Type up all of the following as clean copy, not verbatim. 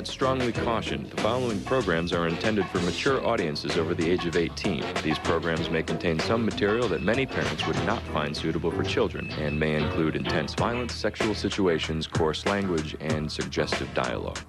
parents strongly caution the following programs are intended for mature audiences over the age of 18. These programs may contain some material that many parents would not find suitable for children and may include intense violence, sexual situations, coarse language, and suggestive dialogue.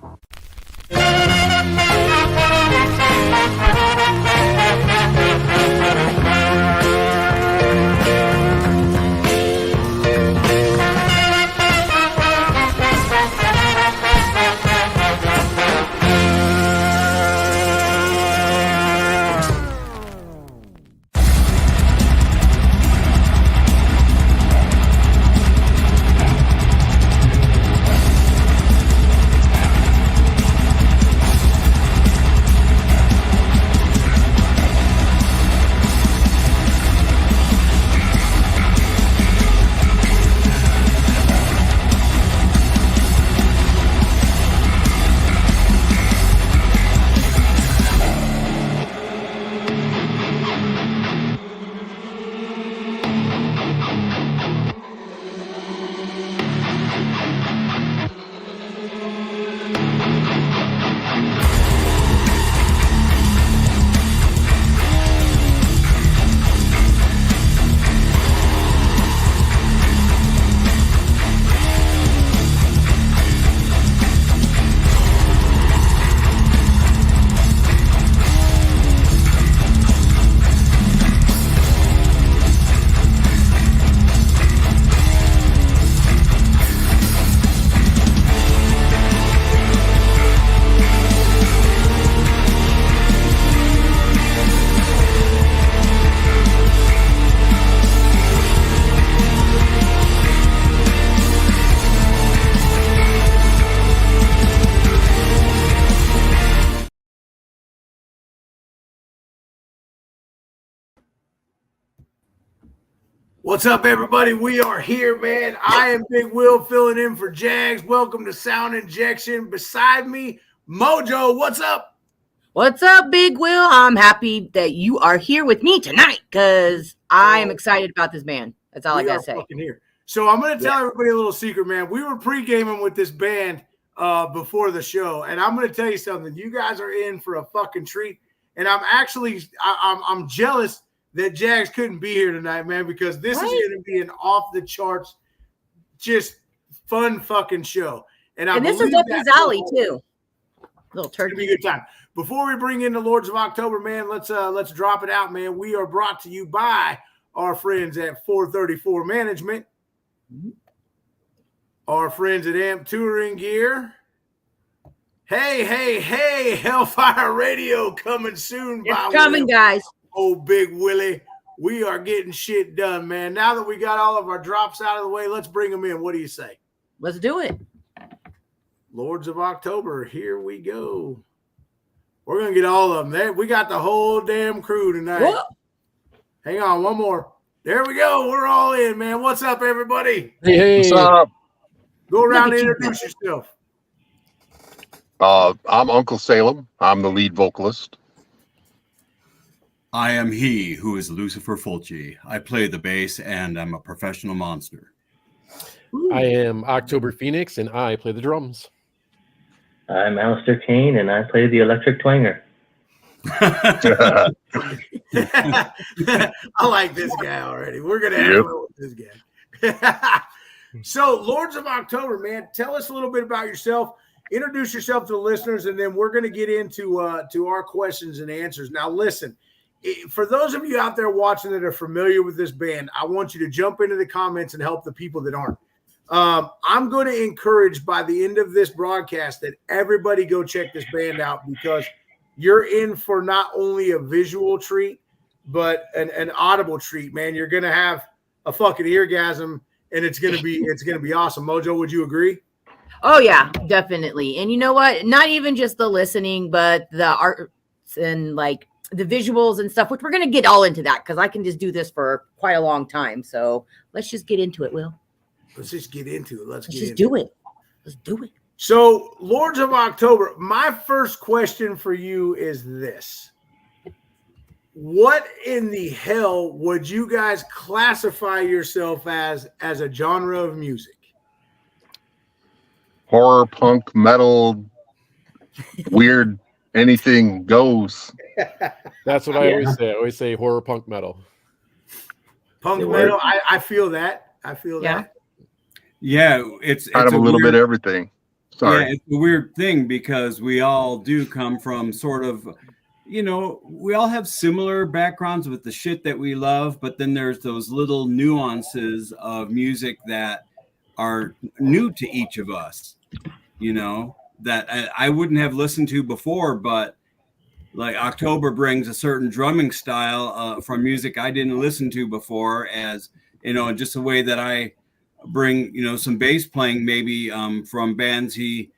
What's up, everybody? We are here, man. I am Big Will filling in for Jagz. Welcome to Sound Injection. Beside me, Mojo. What's up? What's up, Big Will? I'm happy that you are here with me tonight because I am excited about this band. That's all I got to say. Here. So I'm going to tell everybody a little secret, man. We were pre-gaming with this band before the show, and I'm going to tell you something. You guys are in for a fucking treat, and I'm jealous that Jagz couldn't be here tonight, man, because this is going to be an off-the-charts, just fun fucking show. And this is up his alley, too. Little turkey. It's going to be a good time. Before we bring in the Lords of October, man, let's drop it out, man. We are brought to you by our friends at 434 Management, our friends at Amp Touring Gear. Hey, Hellfire Radio coming soon. It's coming, guys. Oh, Big Willie, we are getting shit done, man. Now that we got all of our drops out of the way, let's bring them in. What do you say? Let's do it. Lords of October, here we go. We're going to get all of them. We got the whole damn crew tonight. Whoa. Hang on, one more. There we go. We're all in, man. What's up, everybody? Hey. What's up? Go around and introduce yourself. I'm Uncle Salem. I'm the lead vocalist. I am he who is Lucifer Fulci. I play the bass and I'm a professional monster. I am October Phoenix and I play the drums. I'm Alistair Kane and I play the electric twanger. I like this guy already. We're going to have fun with this guy. So, Lords of October, man, tell us a little bit about yourself. Introduce yourself to the listeners, and then we're going to get into to our questions and answers. Now, listen. For those of you out there watching that are familiar with this band, I want you to jump into the comments and help the people that aren't. I'm going to encourage by the end of this broadcast that everybody go check this band out because you're in for not only a visual treat, but an audible treat, man. You're going to have a fucking eargasm, and it's going to be awesome. Mojo, would you agree? Oh, yeah, definitely. And you know what? Not even just the listening, but the arts and like the visuals and stuff, which we're going to get all into that because I can just do this for quite a long time. So let's just get into it, Will. Let's just get into it. Let's do it. Let's do it. So, Lords of October, my first question for you is this. What in the hell would you guys classify yourself as a genre of music? Horror, punk, metal, Weird, anything goes. That's what I always say. I always say horror punk metal. Punk It metal. works. I feel that. I feel Yeah. that. Yeah, it's Kind of a little weird, bit of everything. Sorry. Yeah, it's a weird thing because we all do come from sort of, we all have similar backgrounds with the shit that we love, but then there's those little nuances of music that are new to each of us, that I wouldn't have listened to before, but like October brings a certain drumming style from music I didn't listen to before, as just the way that I bring some bass playing maybe from bands we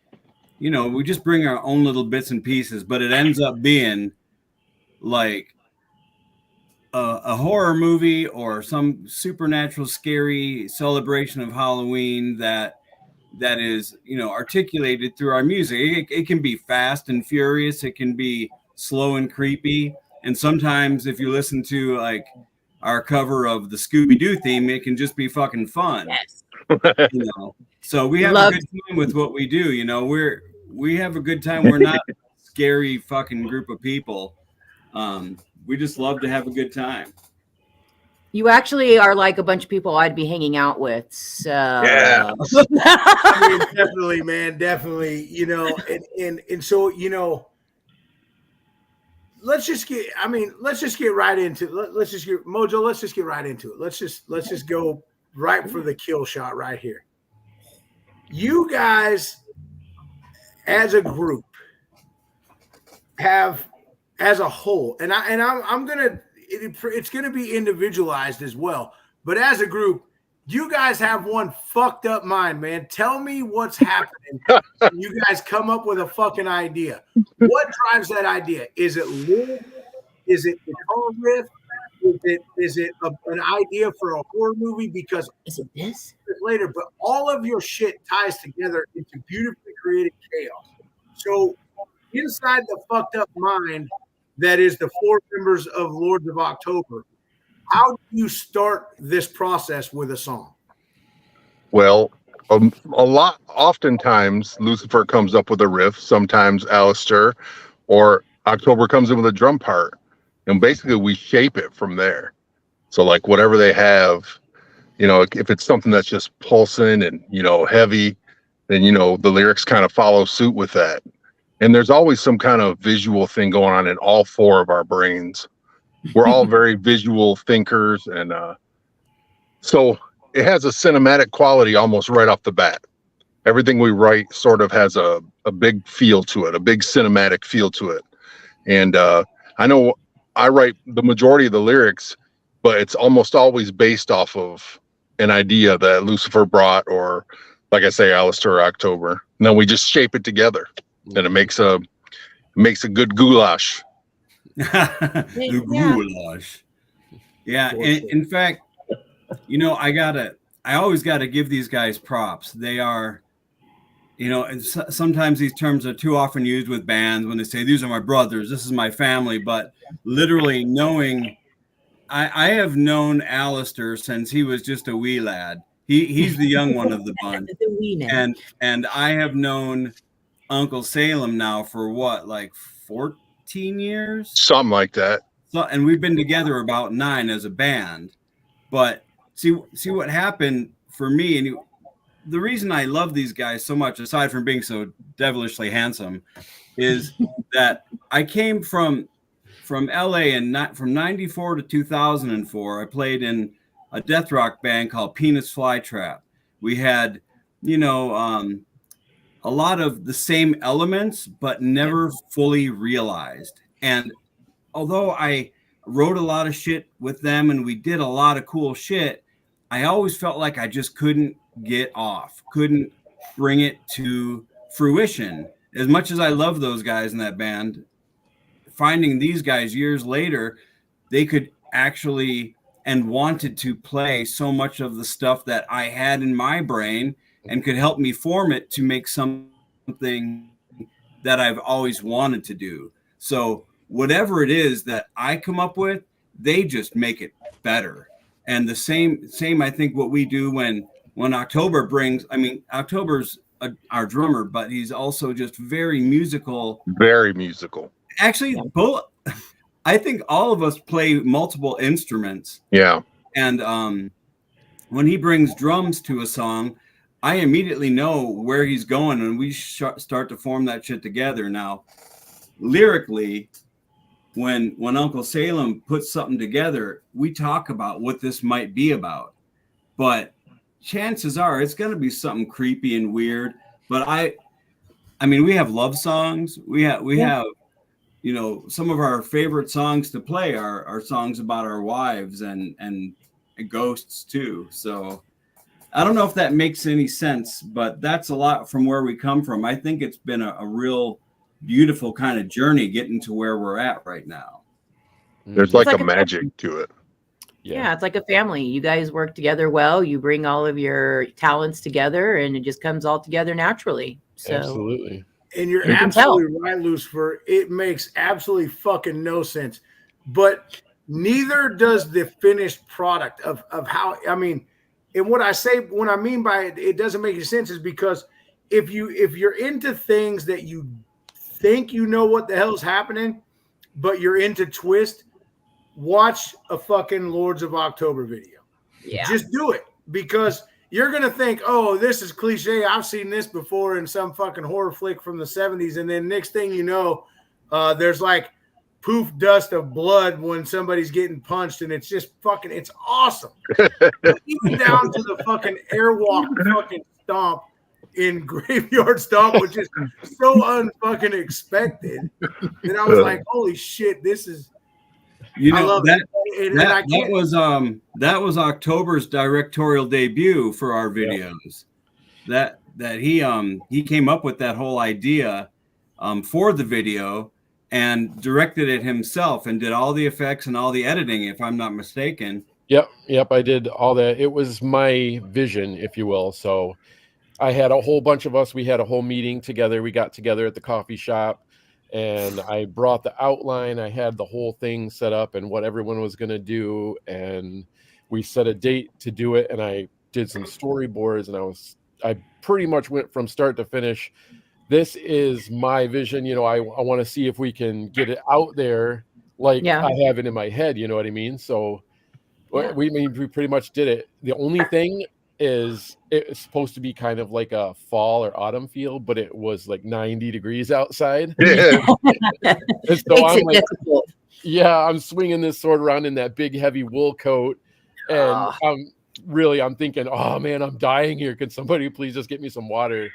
just bring our own little bits and pieces, but it ends up being like a horror movie or some supernatural scary celebration of Halloween that is articulated through our music. It can be fast and furious, it can be slow and creepy, and sometimes if you listen to like our cover of the Scooby-Doo theme, it can just be fucking fun. Yes. So we have a good time with what we do. We have a good time. We're not a scary fucking group of people. We just love to have a good time. You actually are like a bunch of people I'd be hanging out with. So Yeah. I mean, definitely, man, definitely. And so let's just get right into let's just get Mojo. Let's just get right into it. Let's just go right for the kill shot right here. You guys, as a group, have as a whole, and I'm gonna it's gonna be individualized as well. But as a group, you guys have one fucked up mind, man. Tell me what's happening. You guys come up with a fucking idea. What drives that idea? Is it lyrics? Is it guitar riff? Is it an idea for a horror movie? Because is it this later, but all of your shit ties together into beautifully created chaos. So inside the fucked up mind that is the four members of Lords of October, how do you start this process with a song? Well, oftentimes Lucifer comes up with a riff, sometimes Alistair or October comes in with a drum part, and basically we shape it from there. So like whatever they have, if it's something that's just pulsing and, heavy, then, the lyrics kind of follow suit with that. And there's always some kind of visual thing going on in all four of our brains. We're all very visual thinkers. And so it has a cinematic quality almost right off the bat. Everything we write sort of has a big feel to it, a big cinematic feel to it. And I know I write the majority of the lyrics, but it's almost always based off of an idea that Lucifer brought, or like I say, Alistair or October. And then we just shape it together, and it makes a good goulash. The goulash. Yeah. In fact, I always gotta give these guys props. They are, and sometimes these terms are too often used with bands when they say, these are my brothers, this is my family, but literally knowing, I have known Alistair since he was just a wee lad. He's the young one of the bunch. And I have known Uncle Salem now for what, like 14 years? Something like that. So, and we've been together about 9 as a band. But see what happened for me, and the reason I love these guys so much, aside from being so devilishly handsome, is that I came from LA, and from 94 to 2004, I played in a death rock band called Penis Flytrap. We had, a lot of the same elements, but never fully realized. And although I wrote a lot of shit with them and we did a lot of cool shit, I always felt like I just couldn't get off, couldn't bring it to fruition. As much as I love those guys in that band, finding these guys years later, they could actually and wanted to play so much of the stuff that I had in my brain and could help me form it to make something that I've always wanted to do. So whatever it is that I come up with, they just make it better. And the same, I think what we do when October brings, October's our drummer, but he's also just very musical. Very musical. Actually, both. I think all of us play multiple instruments. Yeah. And when he brings drums to a song, I immediately know where he's going, and we start to form that shit together. Now, lyrically, when Uncle Salem puts something together, we talk about what this might be about. But chances are it's going to be something creepy and weird. But I mean, we have love songs. We have, you know, some of our favorite songs to play are songs about our wives and ghosts too. So I don't know if that makes any sense, but that's a lot from where we come from. I think it's been a real beautiful kind of journey getting to where we're at right now. There's like a magic to it. Yeah, it's like a family. You guys work together well. You bring all of your talents together, and it just comes all together naturally. So Absolutely. And you're absolutely right, Lucifer. It makes absolutely fucking no sense. But neither does the finished product of how, I mean, and what I mean by it doesn't make any sense is because if you're into things that you think you know what the hell's happening, but you're into twist, watch a fucking Lords of October video. Yeah. Just do it, because you're going to think, oh, this is cliche. I've seen this before in some fucking horror flick from the 70s. And then next thing you know, there's like poof dust of blood when somebody's getting punched. And it's just fucking, it's awesome. Even down to the fucking airwalk fucking stomp in Graveyard Stomp, which is so unfucking expected. And I was like, holy shit, this is, you know, I love that, it. that was October's directorial debut for our videos. Yeah. That he came up with that whole idea for the video and directed it himself and did all the effects and all the editing, if I'm not mistaken. Yep, I did all that. It was my vision, if you will. So I had a whole bunch of us. We had a whole meeting together. We got together at the coffee shop, and I brought the outline. I had the whole thing set up and what everyone was going to do. And we set a date to do it. And I did some storyboards, and I pretty much went from start to finish. This is my vision. You know, I want to see if we can get it out there like I have it in my head. You know what I mean? So we pretty much did it. The only thing is it's supposed to be kind of like a fall or autumn feel, but it was like 90 degrees outside. Yeah. And so I'm like, I'm swinging this sword around in that big heavy wool coat, and I'm thinking, oh man, I'm dying here. Could somebody please just get me some water?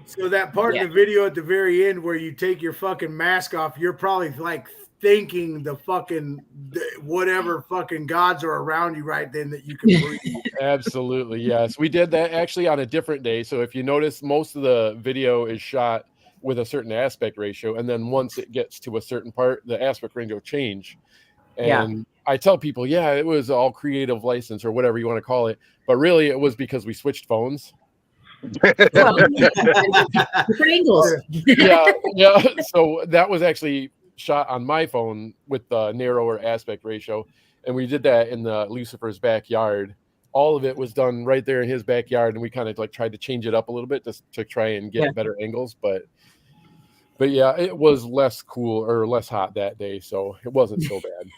So that part of the video at the very end where you take your fucking mask off, you're probably like thinking the fucking whatever fucking gods are around you right then that you can breathe. Absolutely, yes. We did that actually on a different day. So if you notice, most of the video is shot with a certain aspect ratio, and then once it gets to a certain part, the aspect ratio change. And I tell people, it was all creative license or whatever you want to call it, but really it was because we switched phones. Different angles. Yeah. So that was actually shot on my phone with the narrower aspect ratio, and we did that in the Lucifer's backyard. All of it was done right there in his backyard, and we kind of like tried to change it up a little bit just to try and get better angles. But yeah, it was less cool or less hot that day, so it wasn't so bad.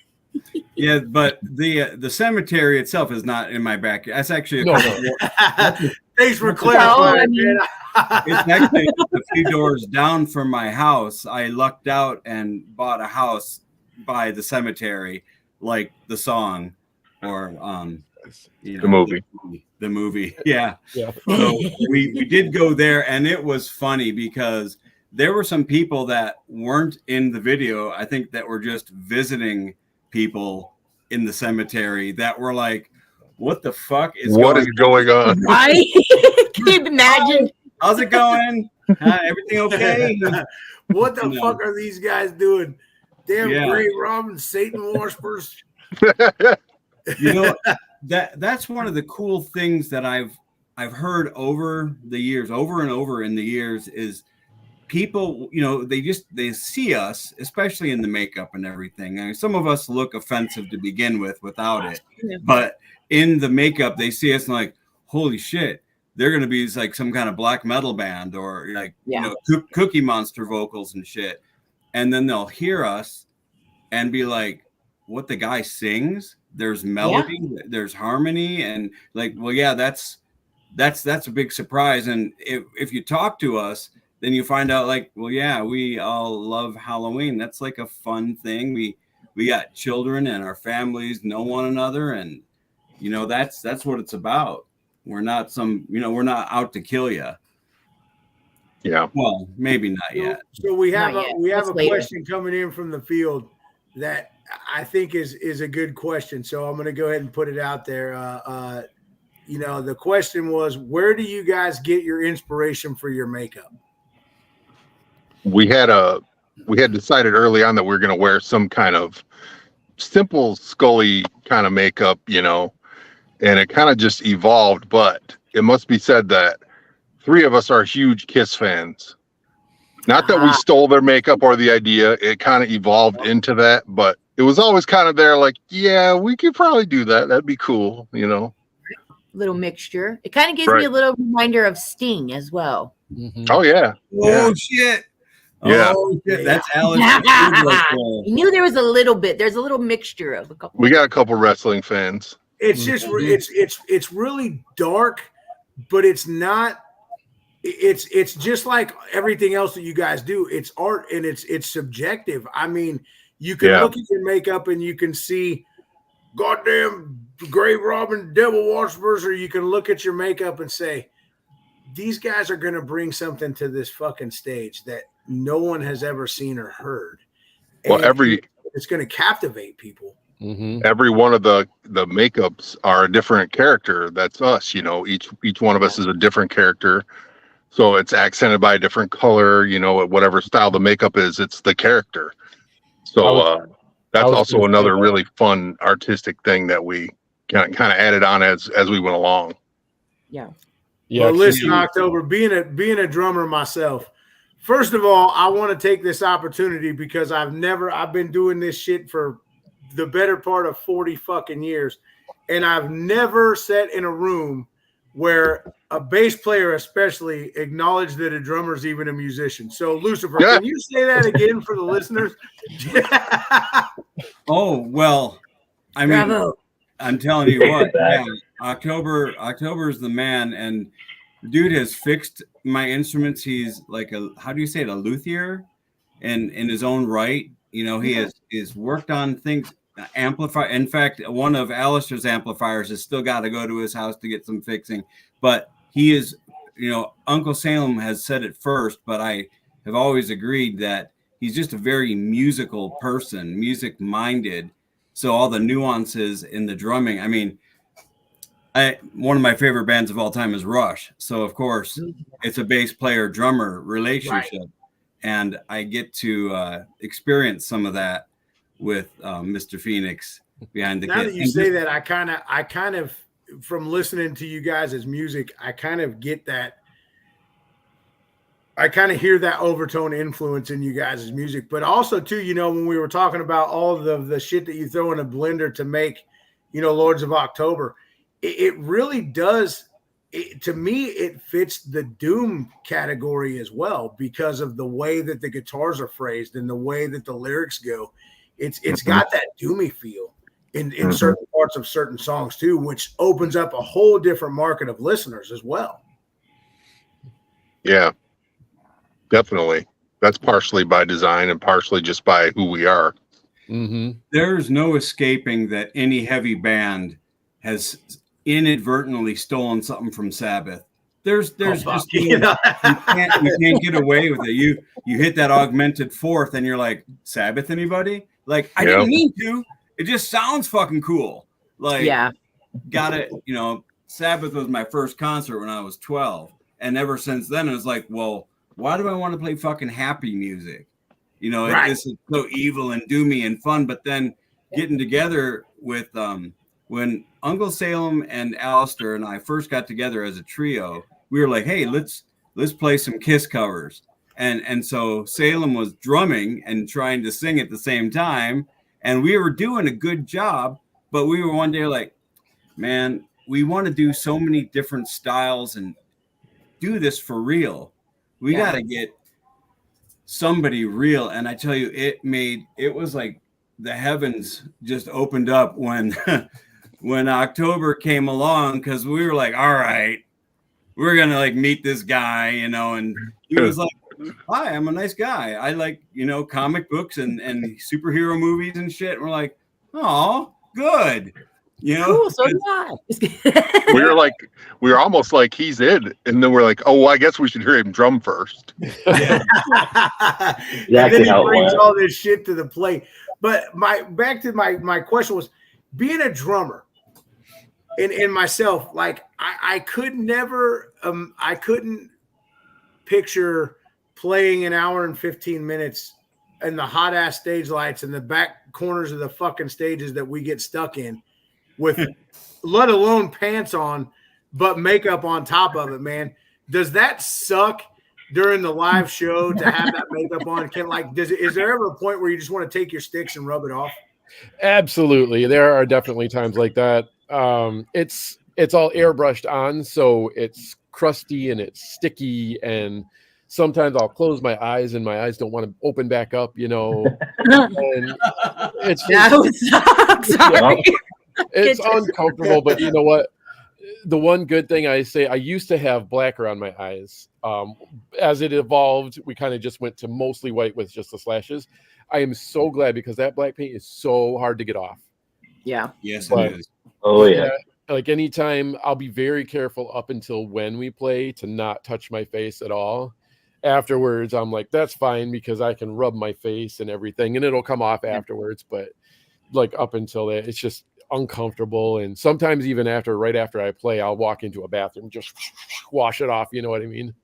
Yeah, but the cemetery itself is not in my backyard. That's actually Thanks for clarifying. It's actually a few doors down from my house. I lucked out and bought a house by the cemetery, like the song or the movie. Yeah. So we did go there, and it was funny because there were some people that weren't in the video, I think, that were just visiting people in the cemetery that were like, what the fuck is going on? Right? Can you imagine? How's it going? Everything okay? What the fuck are these guys doing? Damn great Robin Satan worshippers. You know, that's one of the cool things that I've heard over and over in the years is people, you know, they see us, especially in the makeup and everything. I mean, some of us look offensive to begin with without it, but in the makeup, they see us and like, holy shit, they're going to be like some kind of black metal band or like, Cookie Monster vocals and shit. And then they'll hear us and be like, what the guy sings? There's melody, there's harmony. And like, well, yeah, that's a big surprise. And if you talk to us, then you find out like, well, yeah, we all love Halloween. That's like a fun thing. We got children and our families know one another. And, that's what it's about. We're not we're not out to kill you. Yeah. Well, maybe not yet. So we have a question coming in from the field that I think is a good question. So I'm going to go ahead and put it out there. The question was, where do you guys get your inspiration for your makeup? We had decided early on that we were going to wear some kind of simple Scully kind of makeup, and it kind of just evolved. But it must be said that 3 of us are huge Kiss fans. Not that we stole their makeup or the idea. It kind of evolved into that, but it was always kind of there like, yeah, we could probably do that. That'd be cool, Little mixture. It kind of gives me a little reminder of Sting as well. Mm-hmm. Oh, yeah. Oh, shit. Yeah. Oh, shit. That's Alice. I knew there was a little bit. There's a little mixture of a couple. We got a couple wrestling fans. It's just it's really dark, but it's not. It's just like everything else that you guys do. It's art and it's subjective. I mean, you can look at your makeup and you can see goddamn grave robbing devil worshippers, or you can look at your makeup and say, these guys are going to bring something to this fucking stage that no one has ever seen or heard. Well, it's going to captivate people. Mm-hmm. Every one of the makeups are a different character. That's us, each one of us is a different character. So it's accented by a different color, whatever style the makeup is, it's the character. So that's also another really fun artistic thing that we kind of added on as we went along. Yeah. Well, listen, October, being a drummer myself, first of all, I want to take this opportunity because I've been doing this shit for the better part of 40 fucking years. And I've never sat in a room where a bass player especially acknowledged that a drummer is even a musician. So, Lucifer, can you say that again for the listeners? Oh, well, I mean, Bravo. I'm telling you what, October is the man, and the dude has fixed my instruments. He's like how do you say it, a luthier in his own right. He has worked on things, amplify. In fact, one of Alistair's amplifiers has still got to go to his house to get some fixing. But he is, Uncle Salem has said it first, but I have always agreed that he's just a very musical person, music minded. So all the nuances in the drumming. I mean, one of my favorite bands of all time is Rush. So of course it's a bass player drummer relationship. Right. And I get to experience some of that with Mr. Phoenix behind the kit. Now that you say that, I kind of, from listening to you guys' music, I kind of get that. I kind of hear that overtone influence in you guys' music, but also too, when we were talking about all the shit that you throw in a blender to make, Lords of October, it really does. To me, it fits the doom category as well because of the way that the guitars are phrased and the way that the lyrics go. It's got that doomy feel in certain parts of certain songs too, which opens up a whole different market of listeners as well. Yeah, definitely. That's partially by design and partially just by who we are. Mm-hmm. There's no escaping that any heavy band has inadvertently stolen something from Sabbath. There's just you can't get away with it. You hit that augmented fourth and you're like, Sabbath, anybody? Like, I didn't mean to. It just sounds fucking cool. Like, got it. Sabbath was my first concert when I was 12, and ever since then, it was like, well, why do I want to play fucking happy music? This is so evil and doomy and fun. But then getting together with when Uncle Salem and Alistair and I first got together as a trio, we were like, hey, let's play some Kiss covers. And so Salem was drumming and trying to sing at the same time. And we were doing a good job, but we were one day like, man, we want to do so many different styles and do this for real. We got to get somebody real. And I tell you, it was like the heavens just opened up when when October came along, because we were like, all right, we're gonna like meet this guy, and he was like, hi, I'm a nice guy. I like, comic books and superhero movies and shit. And we're like, oh, good. Cool, so do I. we were almost like he's in, and then we're like, oh, well, I guess we should hear him drum first. And then he brings all this shit to the plate. But back to my question was, being a drummer and myself, like I could never I couldn't picture playing an hour and 15 minutes in the hot ass stage lights and the back corners of the fucking stages that we get stuck in, with let alone pants on, but makeup on top of it, man. Does that suck during the live show to have that makeup on? Is there ever a point where you just want to take your sticks and rub it off? Absolutely. There are definitely times like that. It's all airbrushed on, so it's crusty and it's sticky, and sometimes I'll close my eyes and my eyes don't want to open back up, and it's it's uncomfortable. But you know what? The one good thing I say, I used to have black around my eyes. As it evolved, we kind of just went to mostly white with just the slashes. I am so glad, because that black paint is so hard to get off. Yeah. Yes, but, it is. Oh, yeah. Like anytime, I'll be very careful up until when we play to not touch my face at all. Afterwards, I'm like, that's fine, because I can rub my face and everything, and it'll come off afterwards. But like up until that, it's just uncomfortable. And sometimes even right after I play, I'll walk into a bathroom, just wash it off. You know what I mean?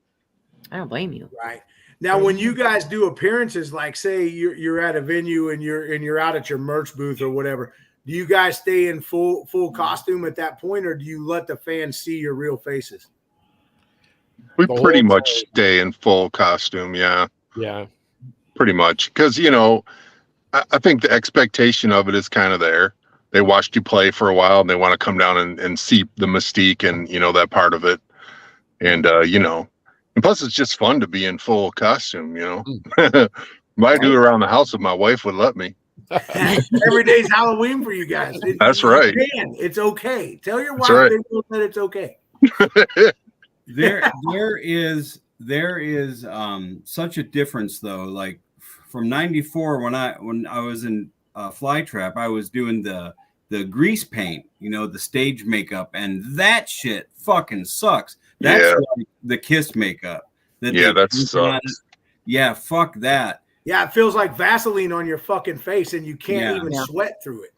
I don't blame you. Right. Now, when you guys do appearances, like say you're at a venue and you're out at your merch booth or whatever, do you guys stay in full costume at that point, or do you let the fans see your real faces? We pretty much stay in full costume. Yeah. Yeah. Pretty much. Because, I think the expectation of it is kind of there. They watched you play for a while and they want to come down and see the mystique and, that part of it. And, and plus it's just fun to be in full costume, Might do it around the house if my wife would let me. Every day's Halloween for you guys. That's right. It's okay. Tell your wife that it's okay. There is such a difference though. Like from '94, when I was in Flytrap, I was doing the grease paint, the stage makeup, and that shit fucking sucks. That's like the Kiss makeup. That sucks. Yeah, fuck that. Yeah, it feels like Vaseline on your fucking face, and you can't even sweat through it.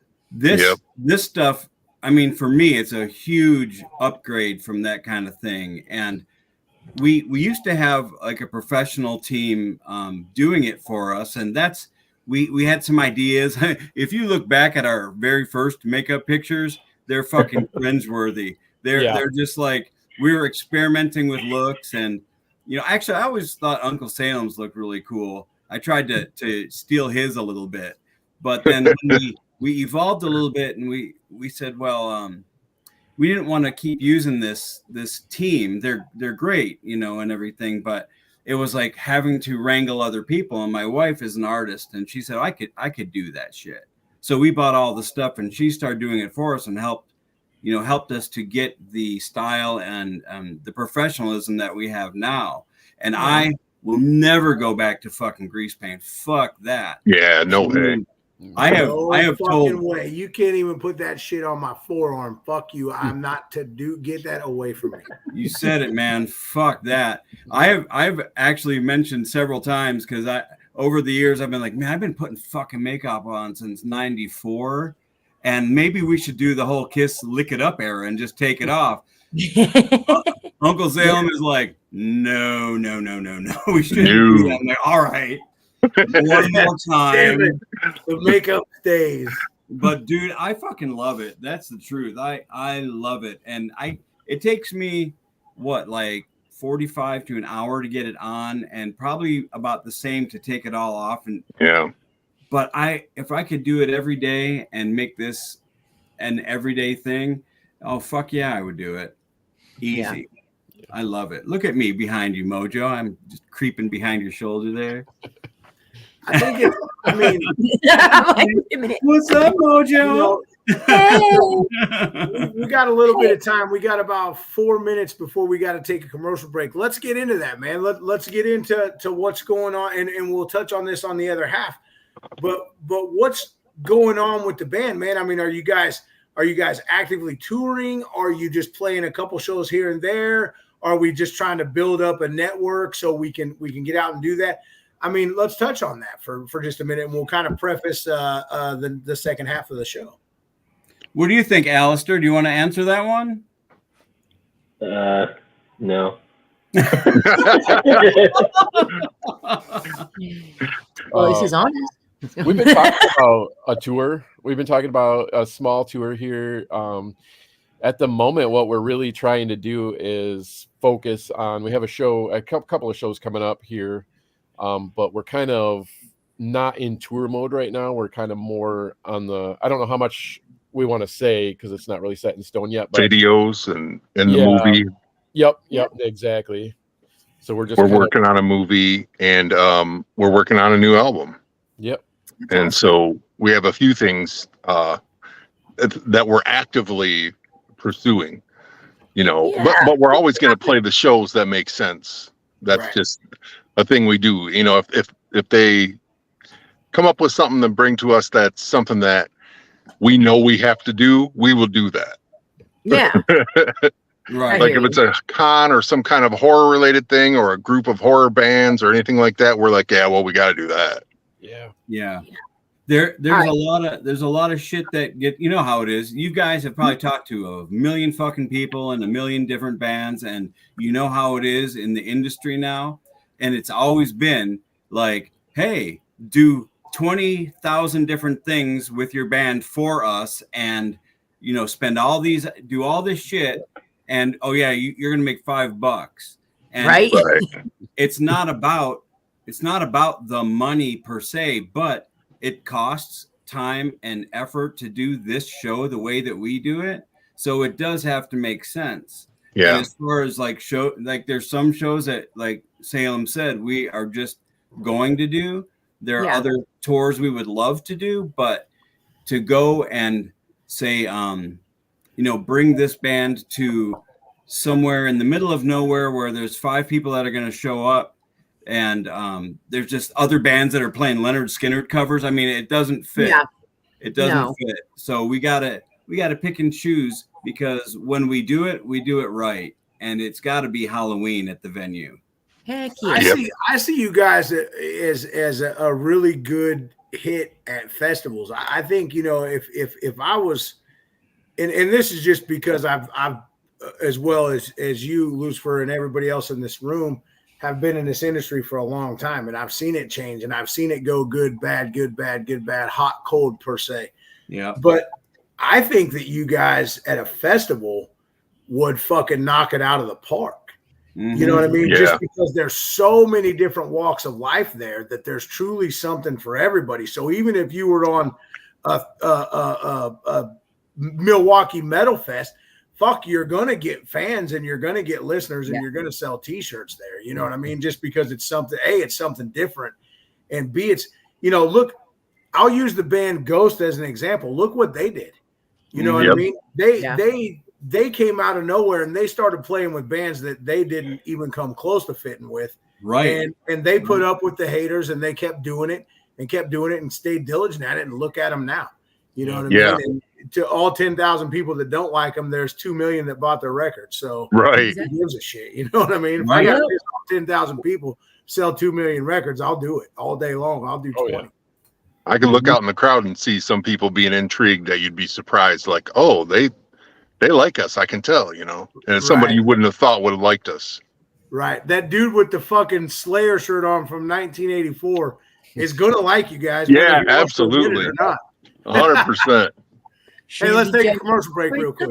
This stuff, I mean, for me, it's a huge upgrade from that kind of thing. And we used to have like a professional team doing it for us, and we had some ideas. If you look back at our very first makeup pictures, they're fucking cringeworthy. They're just like, we were experimenting with looks, and actually, I always thought Uncle Salem's looked really cool. I tried to steal his a little bit, but then when we evolved a little bit, and we said, well, we didn't want to keep using this team. They're great, and everything, but it was like having to wrangle other people. And my wife is an artist, and she said I could do that shit. So we bought all the stuff, and she started doing it for us and helped us to get the style and the professionalism that we have now. And I will never go back to fucking grease paint. Fuck that. Yeah, no way. I have told way. You can't even put that shit on my forearm. Fuck you. I'm not to get that away from me. You said it, man. Fuck that. I've actually mentioned several times, because over the years I've been like, man, I've been putting fucking makeup on since '94. And maybe we should do the whole Kiss lick it up era and just take it off. Uncle Salem is like, no. We shouldn't do that. I'm like, all right. One more time. The makeup stays. But dude, I fucking love it. That's the truth. I love it. And it takes me like 45 to an hour to get it on, and probably about the same to take it all off. And but if I could do it every day and make this an everyday thing, oh fuck yeah, I would do it. Easy. I love it. Look at me behind you, Mojo. I'm just creeping behind your shoulder there. I think it's, I mean, Wait a minute. What's up, Mojo? We got a little bit of time. We got about 4 minutes before we got to take a commercial break. Let's get into that, man. Let's get into what's going on, and we'll touch on this on the other half. But what's going on with the band, man? I mean, are you guys actively touring? Are you just playing a couple shows here and there? Are we just trying to build up a network so we can get out and do that? I mean, let's touch on that for just a minute, and we'll kind of preface the second half of the show. What do you think, Alistair? Do you want to answer that one? No. Well, this is honest. We've been talking about a tour. We've been talking about a small tour here. At the moment, what we're really trying to do is focus on, we have a couple of shows coming up here, but we're kind of not in tour mode right now. We're kind of more on I don't know how much we want to say because it's not really set in stone yet. But videos and the movie. Yep, exactly. So we're working on a movie, and we're working on a new album. Yep. And so we have a few things that we're actively pursuing, but we're always going to play the shows that make sense. That's just a thing we do. If they come up with something to bring to us, that's something that we know we have to do, we will do that. Yeah. Right. Like if it's a con or some kind of horror related thing or a group of horror bands or anything like that, we're like, yeah, well, we got to do that. Yeah. There's a lot of shit that you know how it is. You guys have probably talked to a million fucking people and a million different bands, and you know how it is in the industry now. And it's always been like, hey, do 20,000 different things with your band for us, and do all this shit, and you're gonna make $5. And right. It's not about the money per se, but it costs time and effort to do this show the way that we do it. So it does have to make sense. Yeah. And as far as there's some shows that, like Salem said, we are just going to do. There are other tours we would love to do, but to go and say, bring this band to somewhere in the middle of nowhere where there's 5 people that are going to show up, and there's just other bands that are playing Leonard Skinner covers. I mean, it doesn't fit. Yeah. It doesn't fit. So we gotta pick and choose, because when we do it right, and it's got to be Halloween at the venue. Heck yeah. I see you guys as a really good hit at festivals. I think if I was, and this is just because I've as well as you, Lucifer, and everybody else in this room, have been in this industry for a long time, and I've seen it change, and I've seen it go good, bad, good, bad, good, bad, hot, cold per se. Yeah. But I think that you guys at a festival would fucking knock it out of the park. Mm-hmm. You know what I mean? Yeah. Just because there's so many different walks of life there, that there's truly something for everybody. So even if you were on a Milwaukee Metal Fest, fuck, you're going to get fans and you're going to get listeners and you're going to sell t-shirts there. You know what I mean? Just because it's something, A, it's something different, and B, it's, look, I'll use the band Ghost as an example. Look what they did. You know what I mean? They came out of nowhere and they started playing with bands that they didn't even come close to fitting with. Right. And they put up with the haters, and they kept doing it and stayed diligent at it, and look at them now. You know what I mean? And to all 10,000 people that don't like them, there's 2 million that bought their record. So right, who gives a shit? You know what I mean? If I got 10,000 people sell 2 million records, I'll do it all day long. I'll do 20. Yeah. I can look out in the crowd and see some people being intrigued that you'd be surprised, like, oh, they like us. I can tell, and it's somebody you wouldn't have thought would have liked us. Right. That dude with the fucking Slayer shirt on from 1984 is gonna like you guys. Yeah, absolutely. 100%. Hey, let's take a commercial break real quick.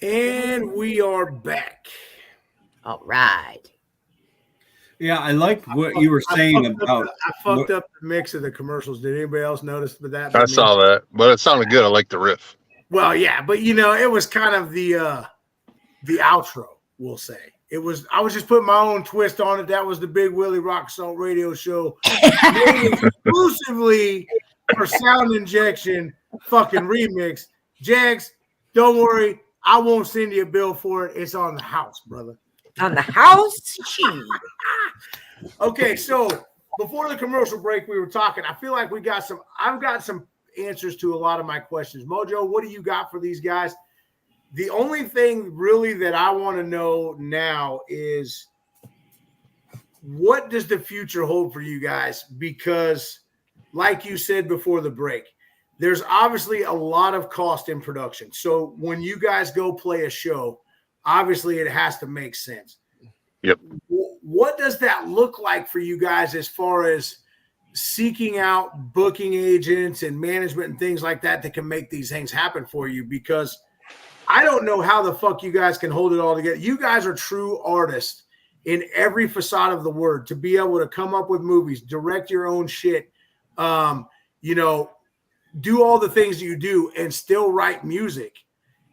And we are back. All right. Yeah, I like what you were saying about. I fucked up the mix of the commercials. Did anybody else notice that? I saw that, but it sounded good. I like the riff. Well, yeah, but it was kind of the outro, we'll say. I was just putting my own twist on it. That was the Big Willie Rock Salt Radio Show made exclusively for Sound Injection fucking remix. Jagz, don't worry. I won't send you a bill for it. It's on the house, brother. On the house? Okay, so before the commercial break, we were talking. I feel like I've got some answers to a lot of my questions. Mojo, what do you got for these guys? The only thing really that I want to know now is, what does the future hold for you guys? Because like you said before the break, there's obviously a lot of cost in production. So when you guys go play a show, obviously it has to make sense. Yep. What does that look like for you guys as far as seeking out booking agents and management and things like that that can make these things happen for you? Because I don't know how the fuck you guys can hold it all together. You guys are true artists in every facade of the word, to be able to come up with movies, direct your own shit, do all the things you do and still write music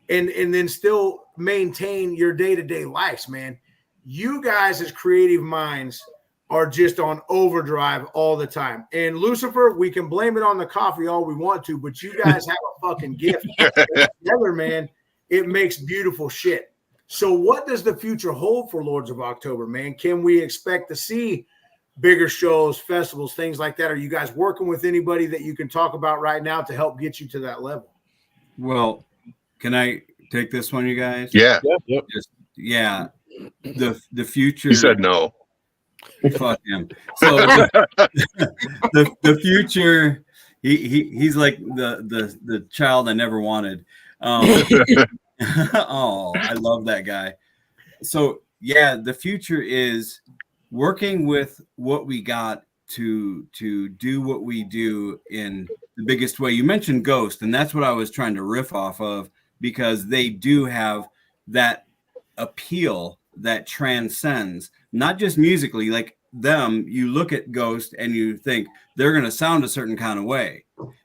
and then still maintain your day-to-day lives, man. You guys as creative minds are just on overdrive all the time. And Lucifer, we can blame it on the coffee all we want to, but you guys have a fucking gift. Together, man, it makes beautiful shit. So what does the future hold for Lords of October, man? Can we expect to see bigger shows, festivals, things like that? Are you guys working with anybody that you can talk about right now to help get you to that level? Well, can I take this one, you guys? Yeah. Yep. Yeah. The future. He said no. Fuck him. So the future. He's like the child I never wanted. Oh, I love that guy. So yeah, the future is working with what we got to do what we do in the biggest way. You mentioned Ghost, and that's what I was trying to riff off of, because they do have that appeal that transcends, not just musically. Like them, you look at Ghost and you think they're going to sound a certain kind of way.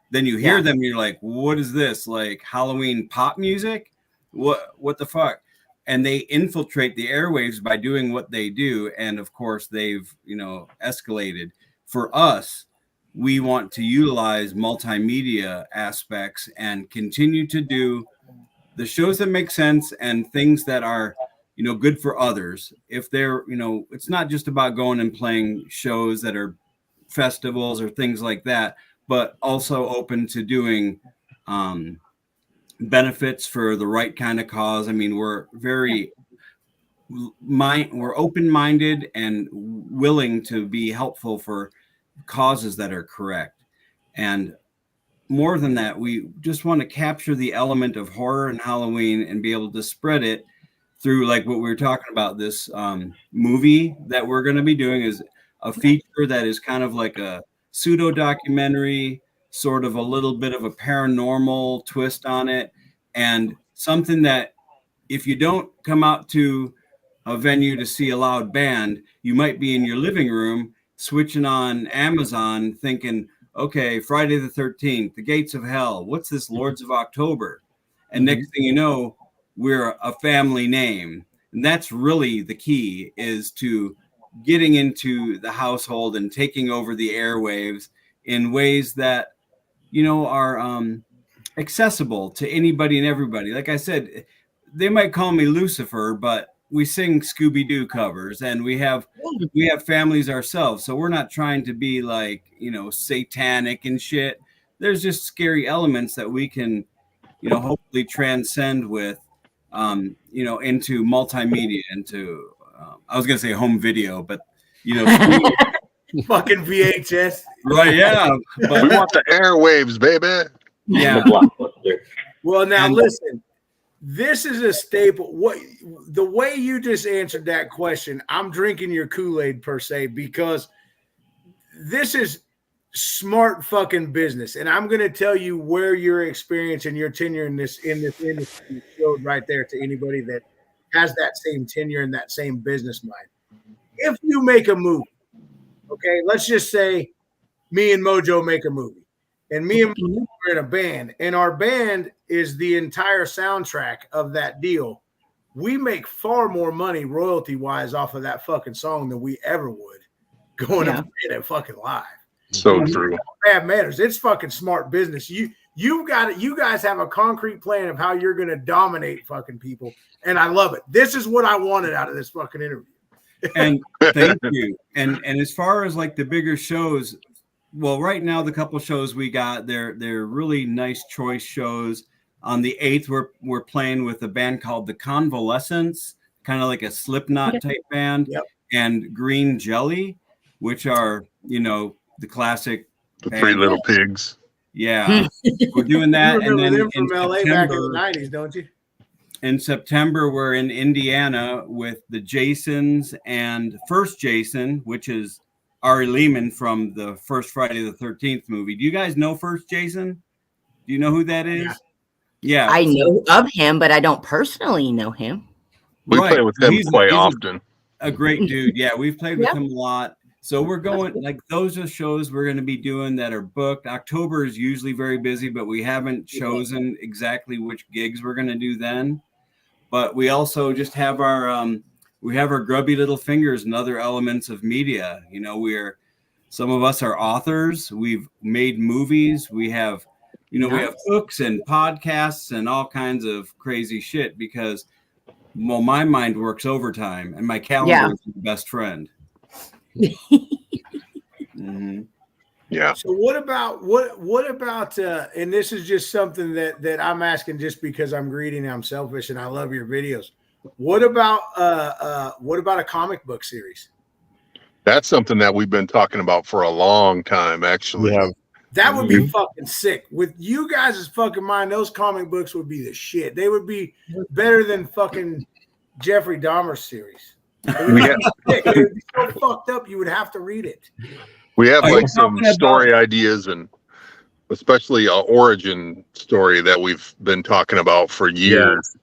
Then you hear them, you're like, what is this? Like Halloween pop music? What the fuck? And they infiltrate the airwaves by doing what they do. And of course, they've, escalated. For us, we want to utilize multimedia aspects and continue to do the shows that make sense and things that are, good for others. If they're, it's not just about going and playing shows that are festivals or things like that, but also open to doing benefits for the right kind of cause. I mean, we're we're open-minded and willing to be helpful for causes that are correct. And more than that, we just want to capture the element of horror and Halloween and be able to spread it through, like what we were talking about. This movie that we're going to be doing is a feature that is kind of like a pseudo documentary, sort of a little bit of a paranormal twist on it, and something that if you don't come out to a venue to see a loud band, you might be in your living room switching on Amazon thinking, okay, Friday the 13th, the Gates of Hell, what's this Lords of October? And next thing you know, we're a family name. And that's really the key, is to getting into the household and taking over the airwaves in ways that, are accessible to anybody and everybody. Like I said, they might call me Lucifer, but we sing Scooby-Doo covers and we have families ourselves. So we're not trying to be like, satanic and shit. There's just scary elements that we can, hopefully transcend with, into multimedia, into, I was going to say home video, but, fucking VHS. Right. Yeah. But We want the airwaves, baby. yeah. Well, now listen, this is a staple. The way you just answered that question, I'm drinking your Kool-Aid per se, because this is smart fucking business. And I'm going to tell you where your experience and your tenure in this industry showed right there to anybody that has that same tenure and that same business mind. If you make a movie, okay, let's just say me and Mojo make a movie, and me and Mojo are in a band, and our band is the entire soundtrack of that deal. We make far more money royalty wise off of that fucking song than we ever would going up in it fucking live. So true. Bad manners. It's fucking smart business. You got it. You guys have a concrete plan of how you're going to dominate fucking people, and I love it. This is what I wanted out of this fucking interview. And thank you. And as far as like the bigger shows, well, right now the couple shows we got, they're really nice choice shows. On the 8th, we're playing with a band called The Convalescents, kind of like a Slipknot type band, and Green Jelly, which are, you know, the classic The Three Little Pigs. Yeah, we're doing that. You and then them from LA back in the 90s, don't you? In September, we're in Indiana with the Jasons and First Jason, which is Ari Lehman from the first Friday the 13th movie. Do you guys know First Jason? Do you know who that is? Yeah. I know of him, but I don't personally know him. We play with him quite often. A great dude. Yeah, we've played with him a lot. So we're going, like, those are shows we're going to be doing that are booked. October is usually very busy, but we haven't chosen exactly which gigs we're going to do then. But we also just have our grubby little fingers and other elements of media. You know, some of us are authors. We've made movies. We have, we have books and podcasts and all kinds of crazy shit because, well, my mind works overtime and my calendar is my best friend. Mm-hmm. Yeah. So what about and this is just something that I'm asking just because I'm greedy and I'm selfish and I love your videos. What about a comic book series? That's something that we've been talking about for a long time, actually. Yeah. That would be fucking sick. With you guys' fucking mind, those comic books would be the shit. They would be better than fucking Jeffrey Dahmer's series. It would be so fucked up you would have to read it. We have like some story ideas and especially an origin story that we've been talking about for years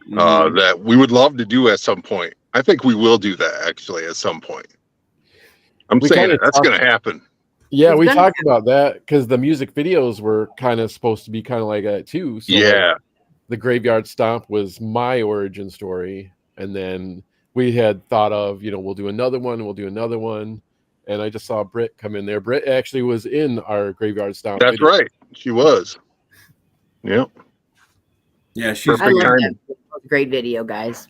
that we would love to do at some point. I think we will do that actually at some point. I'm saying that's going to happen. Yeah, we talked about that because the music videos were kind of supposed to be kind of like that too. So like, the Graveyard Stomp was my origin story. And then we had thought of, we'll do another one. And I just saw Britt come in there. Britt actually was in our Graveyard Stomp. That's video. Right. She was. Yep. Yeah, she's great video, guys.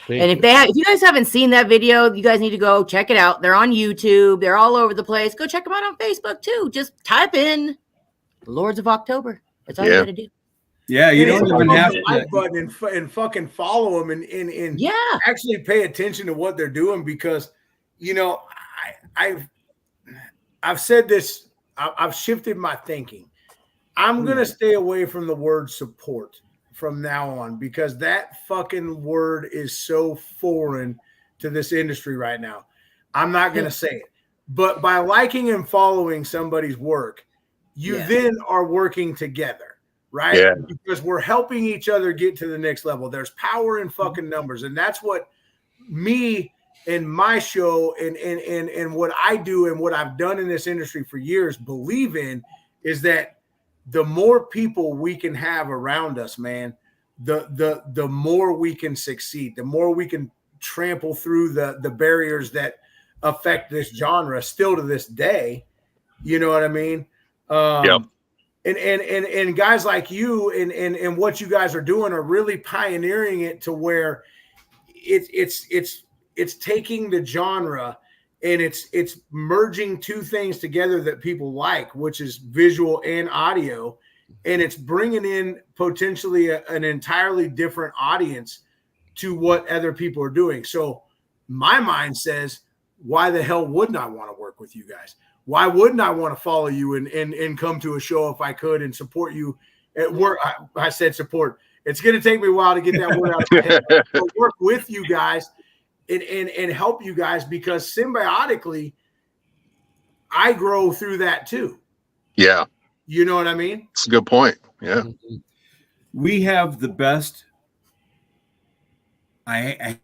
And if you guys haven't seen that video, you guys need to go check it out. They're on YouTube. They're all over the place. Go check them out on Facebook too. Just type in Lords of October. That's all you got to do. Yeah, you don't even have to like button and fucking follow them and actually pay attention to what they're doing because I've said this. I've shifted my thinking. I'm gonna stay away from the word support from now on because that fucking word is so foreign to this industry right now. I'm not gonna say it, but by liking and following somebody's work, you then are working together. Right? Yeah. Because we're helping each other get to the next level. There's power in fucking numbers. And that's what me and my show and what I do and what I've done in this industry for years believe in is that the more people we can have around us, man, the more we can succeed, the more we can trample through the barriers that affect this genre still to this day. You know what I mean? Yep. And guys like you and what you guys are doing are really pioneering it to where it's taking the genre and it's merging two things together that people like, which is visual and audio, and it's bringing in potentially an entirely different audience to what other people are doing. So my mind says, why the hell wouldn't I want to work with you guys? Why wouldn't I want to follow you and come to a show if I could and support you at work? I said support. It's going to take me a while to get that word out of my head. But work with you guys and help you guys because symbiotically, I grow through that too. Yeah. You know what I mean? It's a good point. Yeah. We have the best. I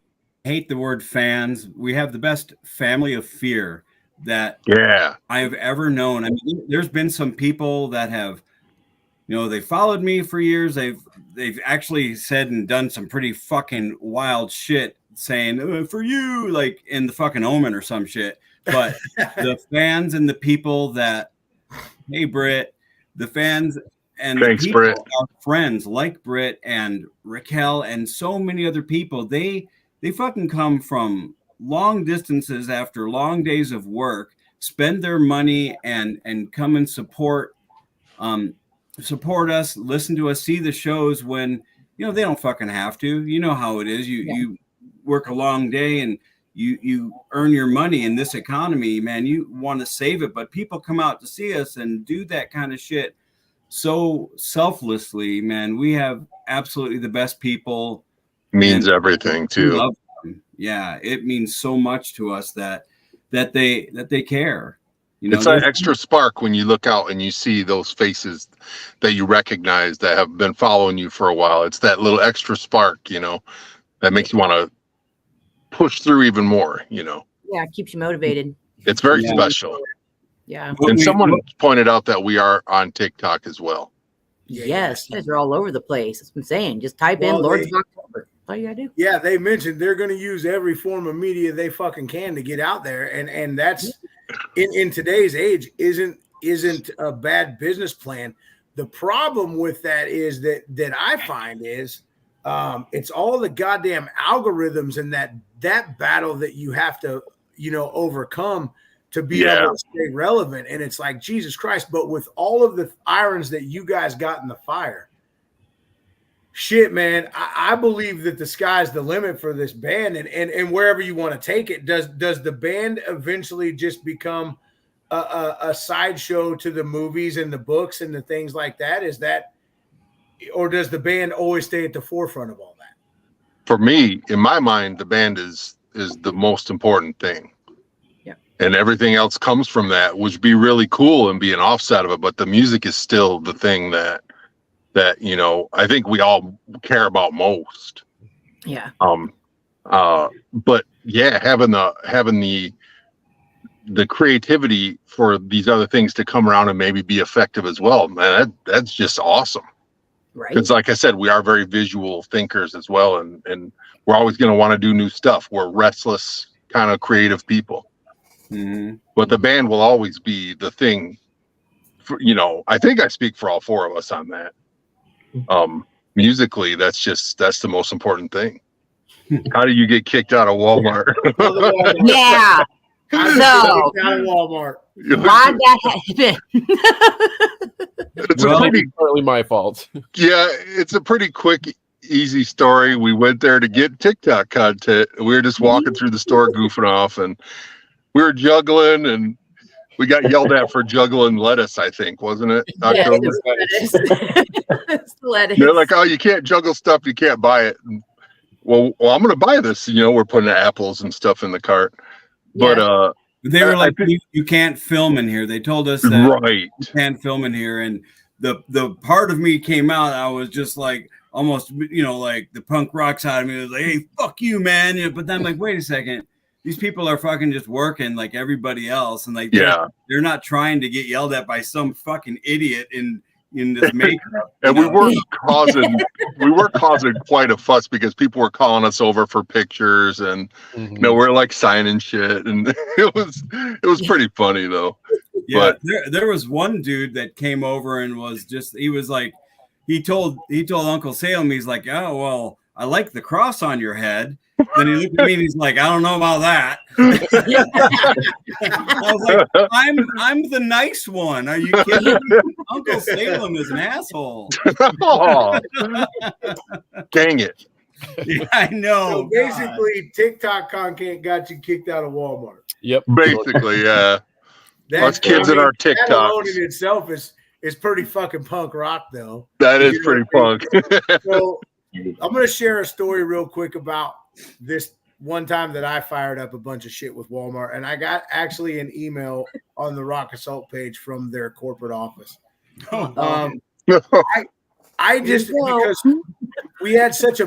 hate the word fans. We have the best family of fear that I've ever known. I mean, there's been some people that have, they followed me for years. They've actually said and done some pretty fucking wild shit, saying for you, like in the fucking Omen or some shit. But the fans and the people that, hey Britt, the fans and Thanks, the people Britt. are friends like Britt and Raquel and so many other people. They fucking come from long distances after long days of work, spend their money and come and support us, listen to us, see the shows when they don't fucking have to. You know how it is. You work a long day and you earn your money in this economy, man. You want to save it, but people come out to see us and do that kind of shit so selflessly, man. We have absolutely the best people. Means everything too. Love them. Yeah, it means so much to us that they care. It's that extra spark when you look out and you see those faces that you recognize that have been following you for a while. It's that little extra spark, that makes you want to push through even more, Yeah, it keeps you motivated. It's very special. Yeah. And someone pointed out that we are on TikTok as well. Yes, you guys are all over the place. That's what I'm saying. Just type in Lords of October. That's all you gotta do. Yeah, they mentioned they're going to use every form of media they fucking can to get out there, and that's in today's age isn't a bad business plan. The problem with that is that I find is it's all the goddamn algorithms and that battle that you have to overcome to be able to stay relevant. And it's like, Jesus Christ. But with all of the irons that you guys got in the fire, shit, man, I believe that the sky's the limit for this band and wherever you want to take it. Does the band eventually just become a sideshow to the movies and the books and the things like that? Is that, or does the band always stay at the forefront of all that? For me, in my mind, the band is the most important thing. And everything else comes from that, which would be really cool and be an offset of it. But the music is still the thing that I think we all care about most. Yeah. But yeah, having the creativity for these other things to come around and maybe be effective as well, man, that's just awesome. Right. Because like I said, we are very visual thinkers as well, and we're always going to want to do new stuff. We're restless kind of creative people. Mm-hmm. But the band will always be the thing. I think I speak for all four of us on that. Musically, that's the most important thing. How do you get kicked out of Walmart? Yeah. So out of Walmart. why'd that happen? It's partly my fault. Yeah, it's a pretty quick, easy story. We went there to get TikTok content. We were just walking through the store, goofing off, and we were juggling, and we got yelled at for juggling lettuce, I think, wasn't it? Yeah, it's lettuce. They're like, oh, you can't juggle stuff, you can't buy it. And, well, I'm going to buy this. We're putting apples and stuff in the cart. Yeah. But they were like, you can't film in here. They told us that you can't film in here. And the part of me came out, I was just like, almost, like the punk rock side of me was like, hey, fuck you, man. But then I'm like, wait a second. These people are fucking just working like everybody else. And like, they're not trying to get yelled at by some fucking idiot in this makeup. And we were causing quite a fuss because people were calling us over for pictures and we're like signing shit. And it was pretty funny though. Yeah. But there was one dude that came over and he told Uncle Salem, he's like, oh, well, I like the cross on your head. Then he looked at me and he's like, I don't know about that. I was like, I'm the nice one. Are you kidding me? Uncle Salem is an asshole. Oh, dang it. Yeah, I know. So basically, TikTok content got you kicked out of Walmart. Yep. Basically, yeah. Us kids in our TikToks. That alone in itself is pretty fucking punk rock, though. That is pretty punk. So I'm going to share a story real quick about this one time that I fired up a bunch of shit with Walmart, and I got actually an email on the Rock Assault page from their corporate office. Oh, I just because we had such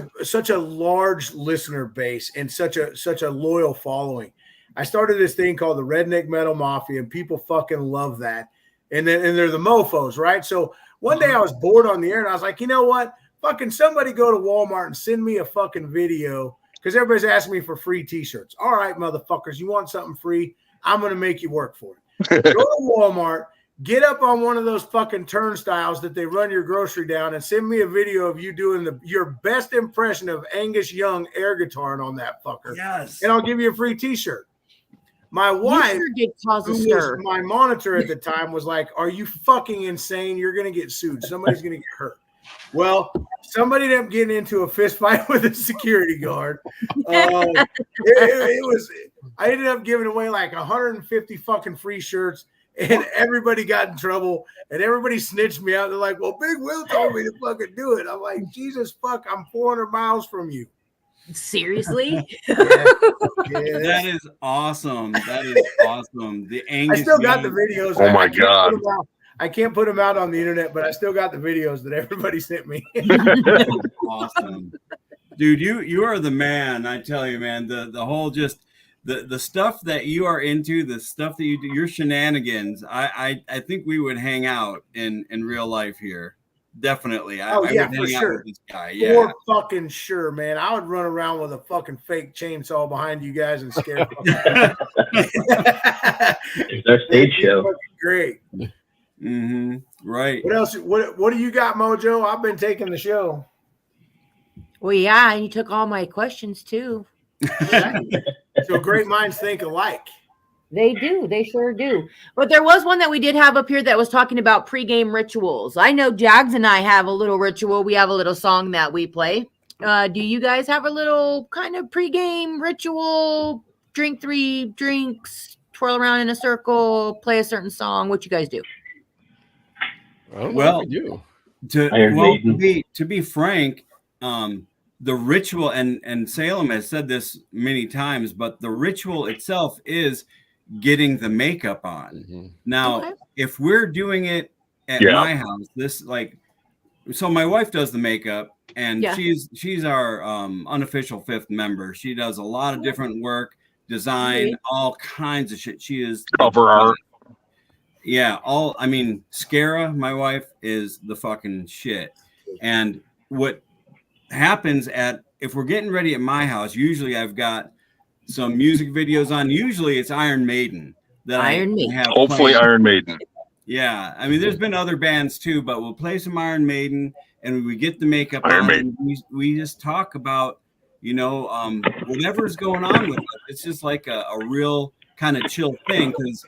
a large listener base and such a loyal following. I started this thing called the Redneck Metal Mafia, and people fucking love that. And they're the mofos, right? So one day I was bored on the air, and I was like, you know what? Fucking somebody go to Walmart and send me a fucking video, because everybody's asking me for free T-shirts. All right, motherfuckers, you want something free? I'm gonna make you work for it. Go to Walmart. Get up on one of those fucking turnstiles that they run your grocery down and send me a video of you doing your best impression of Angus Young air guitaring on that fucker. yes. And I'll give you a free T-shirt. My wife, sure did cause a who stir. was my monitor at the time, was like, "Are you fucking insane? You're going to get sued. Somebody's going to get hurt." Well, somebody ended up getting into a fist fight with a security guard. It was. I ended up giving away like 150 fucking free shirts. And everybody got in trouble, and everybody snitched me out. They're like, "Well, Big Will told me to fucking do it." I'm like, "Jesus fuck, I'm 400 miles from you." Seriously? Yeah. That is awesome. That is awesome. The Angus I still got the Young- videos. Oh my I can't put God. them out. I can't put them out on the internet, but I still got the videos that everybody sent me. Awesome, dude. You are the man. I tell you, man. The whole just the stuff that you are into, the stuff that you do, your shenanigans. I think we would hang out in real life here. Definitely. I Oh, yeah, would for hang sure. out with this guy. Yeah. For fucking sure, man. I would run around with a fucking fake chainsaw behind you guys and scare fucking It's our stage show. fucking great. Mm-hmm. Right. What else? What do you got, Mojo? I've been taking the show. Well, yeah, and you took all my questions too. So great minds think alike. They do. They sure do. But there was one that we did have up here that was talking about pregame rituals. I know Jagz and I have a little ritual. We have a little song that we play. Do you guys have a little kind of pregame ritual? Drink 3 drinks, twirl around in a circle, play a certain song. What you guys do? I don't know Well, if we do. Iron Maiden. To be frank, the ritual, and Salem has said this many times, but the ritual itself is getting the makeup on. Mhm. Now, Okay. if we're doing it at Yeah. my house, so my wife does the makeup, and Yeah. she's our unofficial 5th member. She does a lot of different work, design, Great. all kinds of shit. She is Cover art. Yeah, Scara, my wife, is the fucking shit. And what happens if we're getting ready at my house, usually I've got some music videos on. Usually it's Iron Maiden that Iron I Maiden. have Hopefully, playing. Iron Maiden. Yeah, I mean, there's been other bands too, but we'll play some Iron Maiden, and we get the makeup Iron on. Maiden. And we just talk about, whatever's going on with it. It's just like a real kind of chill thing, because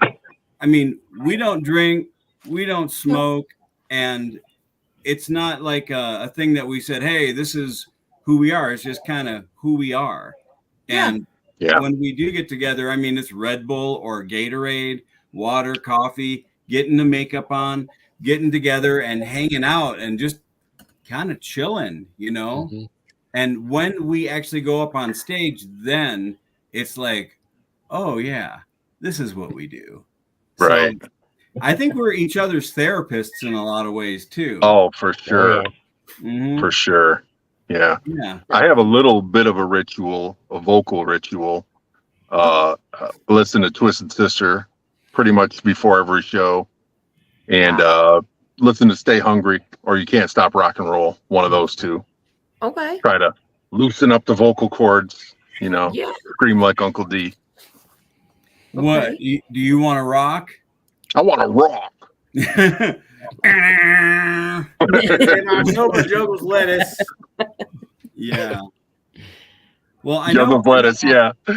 I mean, we don't drink, we don't smoke, and it's not like a thing that we said, hey, this is who we are. It's just kind of who we are. And Yeah. when we do get together, I mean, it's Red Bull or Gatorade, water, coffee, getting the makeup on, getting together and hanging out and just kind of chilling, Mhm. And when we actually go up on stage, then it's like, oh, yeah, this is what we do. Right. So I think we're each other's therapists in a lot of ways too. Oh, for sure. Mhm. For sure. Yeah. Yeah. I have a little bit of a ritual, a vocal ritual. Listen to Twisted Sister pretty much before every show. And listen to Stay Hungry or You Can't Stop Rock and Roll. One of those two. Okay. Try to loosen up the vocal cords, Yeah. scream like Uncle D. What do you want to rock? I want to rock. And October juggles lettuce. Yeah. Well, I Juggle know lettuce, yeah. He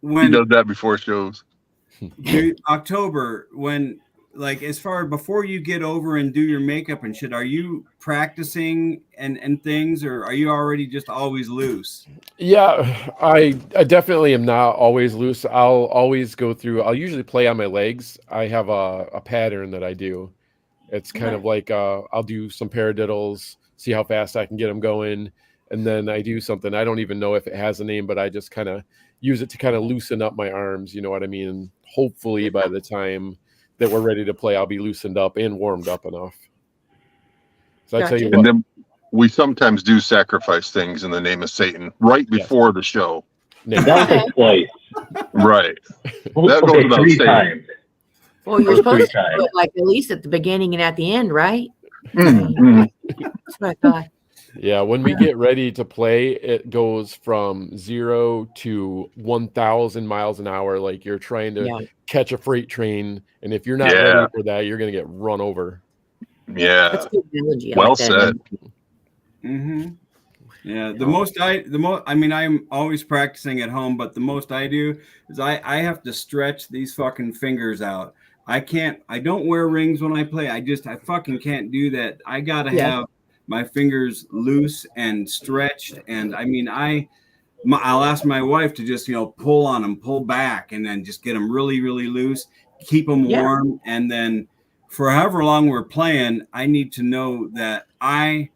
when does that before shows. October, when as far before you get over and do your makeup and shit, are you practicing and things, or are you already just always loose? Yeah, I definitely am not always loose. I'll always go through. I'll usually play on my legs. I have a pattern that I do. It's kind of like I'll do some paradiddles, see how fast I can get them going, and then I do something. I don't even know if it has a name, but I just kind of use it to kind of loosen up my arms. You know what I mean? And hopefully by the time that we're ready to play, I'll be loosened up and warmed up enough. So I tell you Gotcha. what, And then we sometimes do sacrifice things in the name of Satan right before the show. Nick, That was twice. Right. Well, That goes okay, without 3 saying. times. Well, you're Or supposed 3 to do times. it like at least at the beginning and at the end, right? Mhm. That's what I thought. yeah, when we get ready to play, it goes from 0 to 1,000 miles an hour. Like you're trying to Yeah. catch a freight train, and if you're not Yeah. ready for that, you're gonna get run over. Yeah. That's good analogy. I Well like that. said. Mm-hmm. Yeah, I mean, I'm always practicing at home, but the most I do is I have to stretch these fucking fingers out. I don't wear rings when I play. I fucking can't do that. I gotta have my fingers loose and stretched. And I mean, I'll ask my wife to just, pull on them, pull back, and then just get them really, really loose, keep them warm. And then for however long we're playing, I need to know that I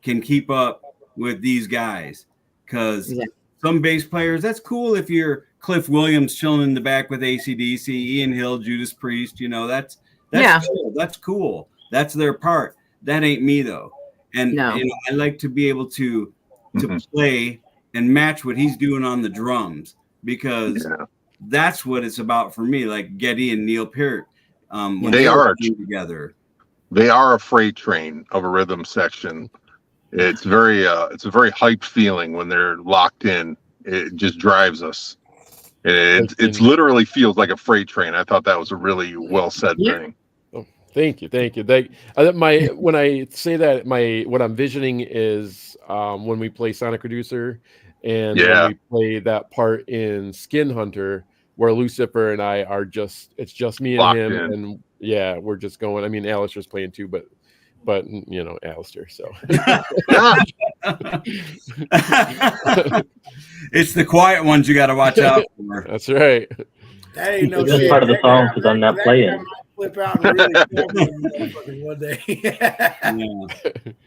can keep up with these guys, because some bass players, that's cool if you're Cliff Williams chilling in the back with AC/DC, Ian Hill, Judas Priest, that's cool. That's cool. That's their part. That ain't me though. And I like to be able to play and match what he's doing on the drums, because that's what it's about for me. Like Geddy and Neil Peart, when they are together. They are a freight train of a rhythm section. It's a very hyped feeling when they're locked in. It just drives us. It's literally feels like a freight train. I thought that was a really well said thing. Oh, thank you. When I say that, what I'm visioning is when we play Sonic Reducer, and when we play that part in Skin Hunter, where Lucifer and I are it's just me and Locked him, in. and we're just going. I mean, Alistair's playing too, but Alistair. So it's the quiet ones you got to watch out for. That's right. That ain't no It's shit. part of the song because I'm not playing. Flip out and really kill me one day.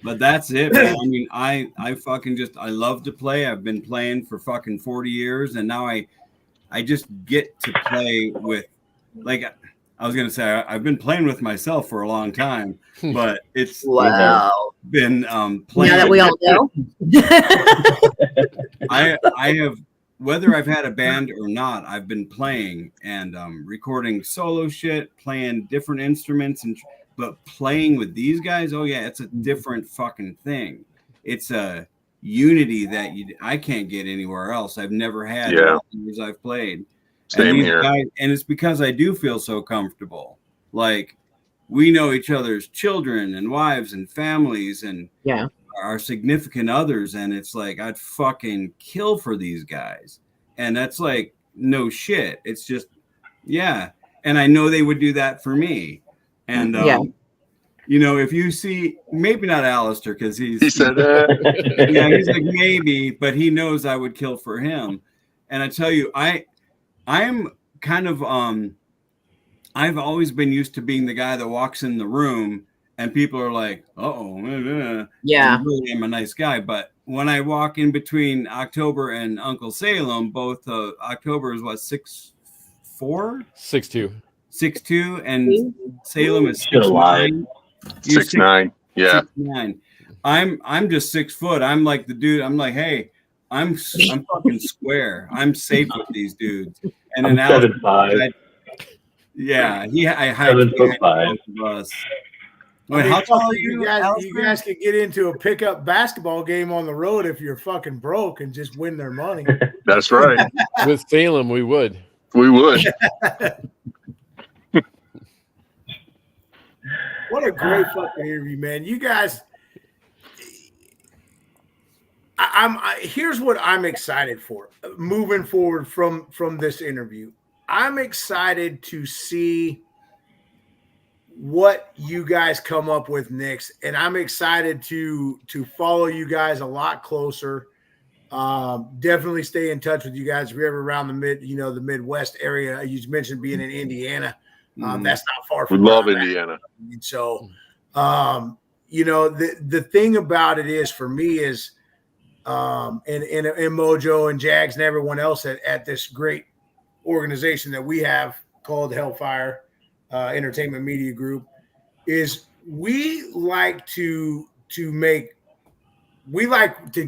But that's it, man. I mean, I fucking I love to play. I've been playing for fucking 40 years, and now I just get to play with, like, I was gonna say I've been playing with myself for a long time, but it's been playing. Now that we all know, I have, whether I've had a band or not, I've been playing and recording solo shit, playing different instruments, but playing with these guys, it's a different fucking thing. It's a unity that I can't get anywhere else. I've never had in all the years I've played. Same here. And it's because I do feel so comfortable. Like, we know each other's children and wives and families and our significant others. And it's like, I'd fucking kill for these guys. And that's like, no shit. It's just, And I know they would do that for me. And, if you see, maybe not Alistair, because he said that. He's like, maybe, but he knows I would kill for him. And I tell you, I'm kind of, I've always been used to being the guy that walks in the room and people are like, I really am a nice guy. But when I walk in between October and Uncle Salem, both October is what, 6'4"? 6'2". 6'2", and Salem is 6'9". 6'9". Yeah. 6'9". I'm just 6 foot. I'm like the dude. I'm like, hey, I'm fucking square. I'm safe with these dudes. And then I'm 7'5". I hide 7'5". us. Wait, how tall are you? You guys could get into a pickup basketball game on the road if you're fucking broke and just win their money. That's right. With Salem, we would. We would. What a great fucking interview, man. You guys, here's what I'm excited for moving forward from this interview. I'm excited to see what you guys come up with next, and I'm excited to follow you guys a lot closer. Definitely stay in touch with you guys if you're ever around the Midwest area. You mentioned being in Indiana. That's not far from. We love Indiana. So, the thing about it is, for me, is and Mojo and Jagz and everyone else at this great organization that we have called Hellfire, Entertainment Media Group, is we like to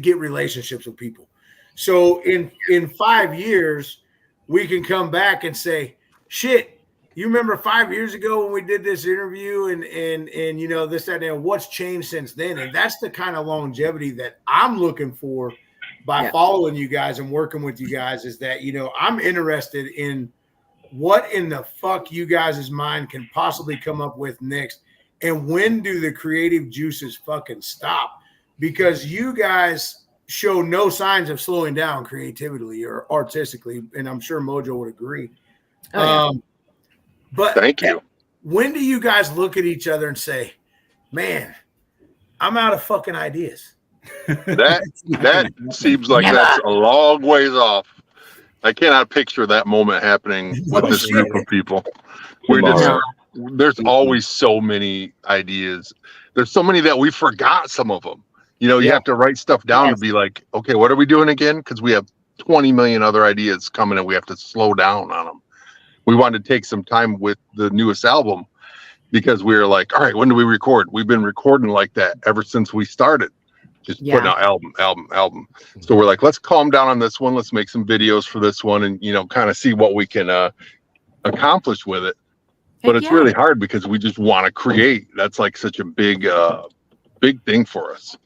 get relationships with people. So in 5 years, we can come back and say, shit, you remember 5 years ago when we did this interview and you know, this, that, and what's changed since then? And that's the kind of longevity that I'm looking for by following you guys and working with you guys, is that, you know, I'm interested in what in the fuck you guys' mind can possibly come up with next. And when do the creative juices fucking stop? Because you guys show no signs of slowing down creatively or artistically. And I'm sure Mojo would agree. Oh, yeah. But thank you. When do you guys look at each other and say, man, I'm out of fucking ideas? That seems like that's a long ways off. I cannot picture that moment happening with this group of people. There's always so many ideas. There's so many that we forgot some of them. You know, you have to write stuff down to be like, okay, what are we doing again? Because we have 20 million other ideas coming and we have to slow down on them. We wanted to take some time with the newest album because we were like, all right, when do we record? We've been recording like that ever since we started. Just putting out album. So we're like, let's calm down on this one. Let's make some videos for this one and, you know, kind of see what we can accomplish with it. But it's really hard because we just want to create. That's like such a big thing for us.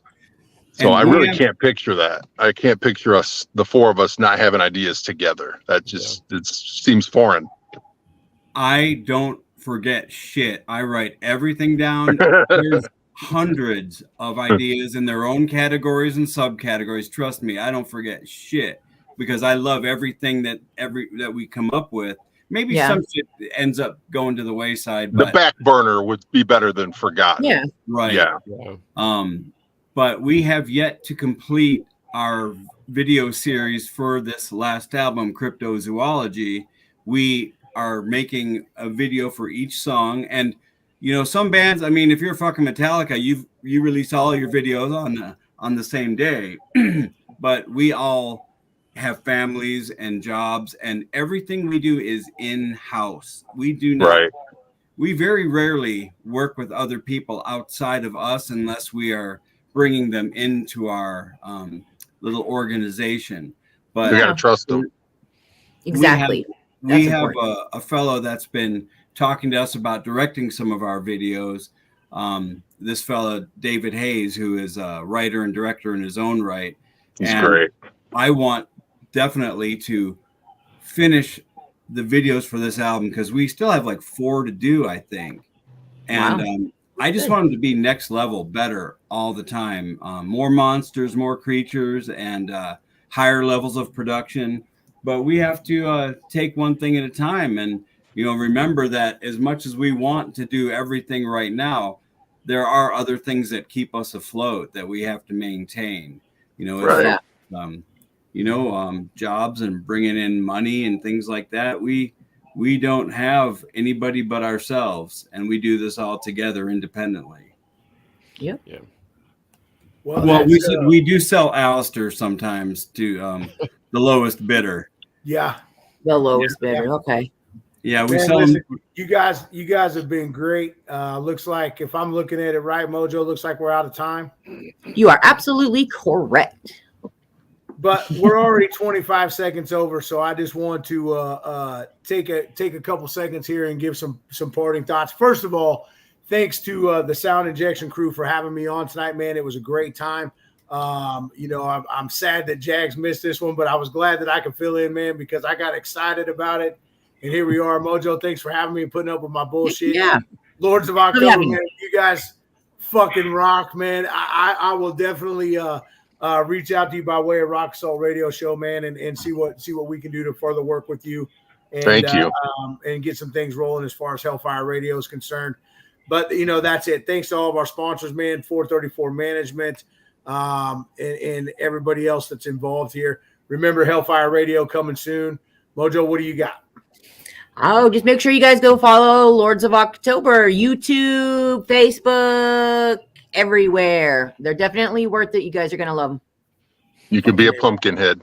So I really can't picture that. I can't picture us, the four of us, not having ideas together. That just it seems foreign. I don't forget shit. I write everything down. There's hundreds of ideas in their own categories and subcategories. Trust me, I don't forget shit because I love everything that we come up with. Maybe some shit ends up going to the wayside. But the back burner would be better than forgotten. Yeah. Right. Yeah. But we have yet to complete our video series for this last album, Cryptozoology. We are making a video for each song. And, you know, some bands, I mean, if you're fucking Metallica, you release all your videos on the same day. But we all have families and jobs, and everything we do is in-house. We do not. Right. We very rarely work with other people outside of us unless we are bringing them into our little organization. But you gotta trust them. Exactly. We have a fellow that's been talking to us about directing some of our videos. This fellow, David Hayes, who is a writer and director in his own right. He's great. I want definitely to finish the videos for this album because we still have like 4 to do, I think. And I just want them to be next level, better all the time. More monsters, more creatures, and higher levels of production. But we have to take one thing at a time. And, you know, remember that as much as we want to do everything right now, there are other things that keep us afloat that we have to maintain. You know, jobs and bringing in money and things like that. We don't have anybody but ourselves, and we do this all together independently. Yep. Yeah. Well, we do sell Alistair sometimes to the lowest bidder. Yeah. The lowest bidder. Okay. Yeah, we sell them. You guys have been great. Looks like, if I'm looking at it right, Mojo, looks like we're out of time. You are absolutely correct. But we're already 25 seconds over, so I just want to take a couple seconds here and give some parting thoughts. First of all, thanks to the Sound Injection crew for having me on tonight, man. It was a great time. You know, I'm sad that Jagz missed this one, but I was glad that I could fill in, man, because I got excited about it. And here we are. Mojo, thanks for having me and putting up with my bullshit. Yeah. Lords of October, man, you guys fucking rock, man. I will definitely reach out to you by way of Rock Salt Radio Show, man, and see what we can do to further work with you. And, thank you. And get some things rolling as far as Hellfire Radio is concerned. But, you know, that's it. Thanks to all of our sponsors, man, 434 Management, and everybody else that's involved here. Remember, Hellfire Radio coming soon. Mojo, what do you got? Oh, just make sure you guys go follow Lords of October, YouTube, Facebook, everywhere. They're definitely worth it. You guys are going to love them. You could be a pumpkin head.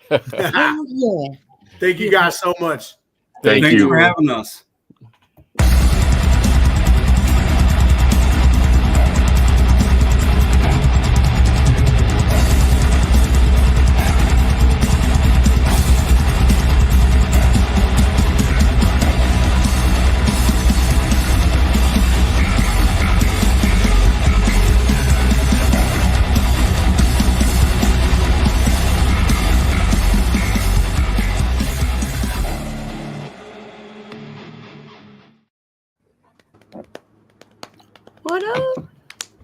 Yeah. Thank you guys so much. Thank you for having us. What up?